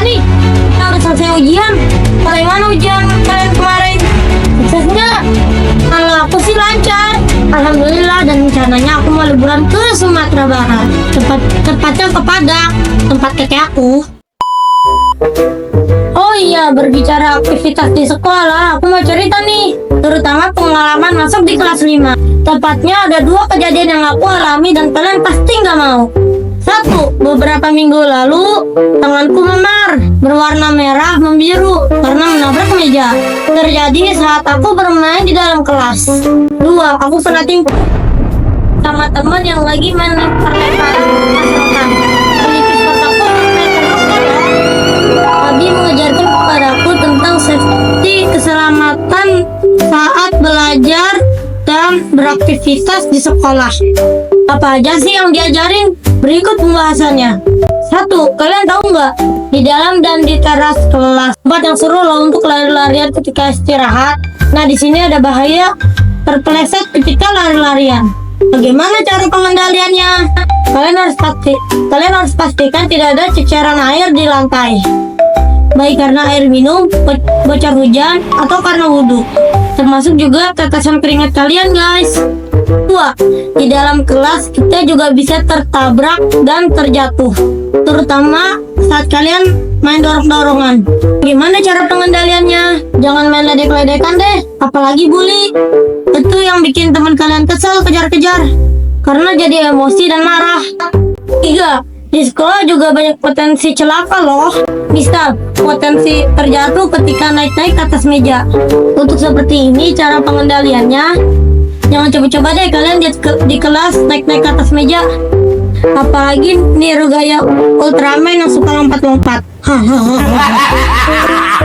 nih? Kita udah selesai ujian. Bagaimana ujian kalian kemarin? Suksesnya? Kalau aku sih lancar, alhamdulillah, dan rencananya aku mau liburan ke Sumatera Barat, tepatnya ke Padang, tempat kakek aku. Oh iya, berbicara aktivitas di sekolah, aku mau cerita nih, terutama pengalaman masuk di kelas 5. Tepatnya ada 2 kejadian yang aku alami dan kalian pasti nggak mau. 1. Beberapa minggu lalu, tanganku memar, berwarna merah membiru karena menabrak meja. Terjadi saat aku bermain di dalam kelas. 2. Aku pernah timpuk sama teman yang lagi main lempar-lemparan pas pelipis kotakku sampai terluka. Abi mengajarkan kepadaku tentang safety keselamatan saat belajar dan beraktivitas di sekolah. Apa aja sih yang diajarin? Berikut pembahasannya. 1. Kalian tahu nggak? Di dalam dan di teras kelas, tempat yang seru loh untuk lari-larian ketika istirahat. Nah, di sini ada bahaya terpeleset ketika lari-larian. Bagaimana cara pengendaliannya? Kalian harus pastikan tidak ada ceceran air di lantai, baik karena air minum, bocor hujan, atau karena wudhu. Termasuk juga tetesan keringat kalian, guys. 2. Di dalam kelas kita juga bisa tertabrak dan terjatuh, terutama saat kalian main dorong-dorongan. Gimana cara pengendaliannya? Jangan main ledek-ledekan deh, apalagi bully. Itu yang bikin teman kalian kesel kejar-kejar karena jadi emosi dan marah. 3. Di sekolah juga banyak potensi celaka loh. Misal, potensi terjatuh ketika naik-naik ke atas meja. Untuk seperti ini cara pengendaliannya, jangan coba-coba deh kalian di kelas naik-naik ke atas meja. Apalagi niru gaya Ultraman yang suka lompat-lompat.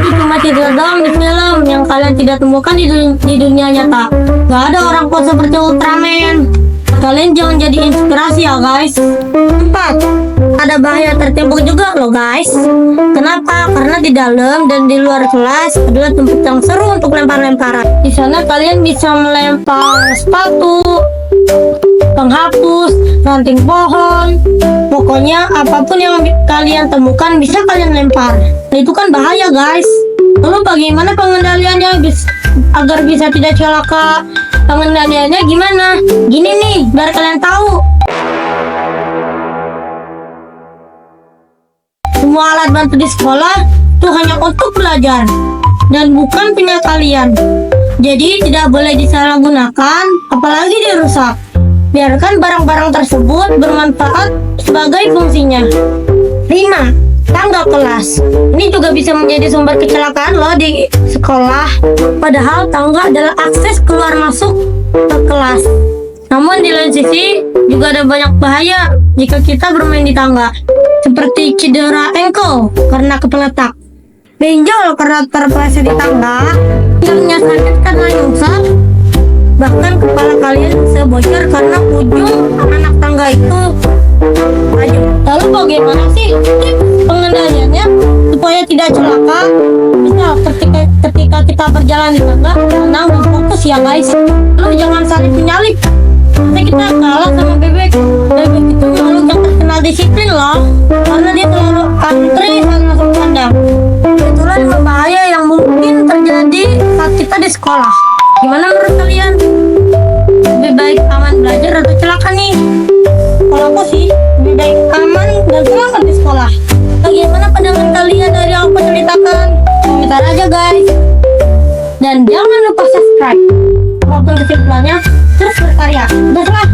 Ini cuma tidur doang di film yang kalian tidak temukan di dunia nyata. Gak ada orang kuat seperti Ultraman. Kalian jangan jadi inspirasi ya, guys. 4. Ada bahaya tertimbuk juga loh, guys. Kenapa? Karena di dalam dan di luar kelas adalah tempat yang seru untuk lempar-lemparan. Di sana kalian bisa melempar sepatu, penghapus, ranting pohon. Pokoknya apapun yang kalian temukan bisa kalian lempar. Itu kan bahaya, guys. Lalu bagaimana pengendaliannya agar bisa tidak celaka? Pengendaliannya gimana? Gini nih, biar kalian tahu. Semua alat bantu di sekolah itu hanya untuk belajar dan bukan punya kalian. Jadi tidak boleh disalahgunakan, apalagi dirusak. Biarkan barang-barang tersebut bermanfaat sebagai fungsinya. 5. Tangga kelas. Ini juga bisa menjadi sumber kecelakaan loh di sekolah. Padahal tangga adalah akses keluar masuk ke kelas. Namun di lain sisi juga ada banyak bahaya jika kita bermain di tangga, seperti cedera ankle karena kepeletak, benjol karena terpeleset di tangga, pinggangnya sakit karena nyungsep, bahkan kepala kalian bisa bocor karena ujung anak tangga itu maju. Lalu bagaimana sih tips pengendaliannya supaya tidak celaka? Misal ketika kita berjalan di tangga, tenang dan fokus ya, guys. Lalu jangan saling menyalip. Nanti kita kalah sama bebek. Bebek itu makhluk yang terkenal disiplin loh, karena dia selalu antri saat masuk kandang. Itulah yang bahaya yang mungkin terjadi saat kita di sekolah. Gimana menurut kalian? Lebih baik aman belajar atau celaka nih? Kalau aku sih lebih baik aman dan celaka di sekolah. Bagaimana pandangan kalian dari yang aku ceritakan? Komentar aja, guys. Dan jangan lupa subscribe. Apapun kesimpulannya, terus berkarya. Udah,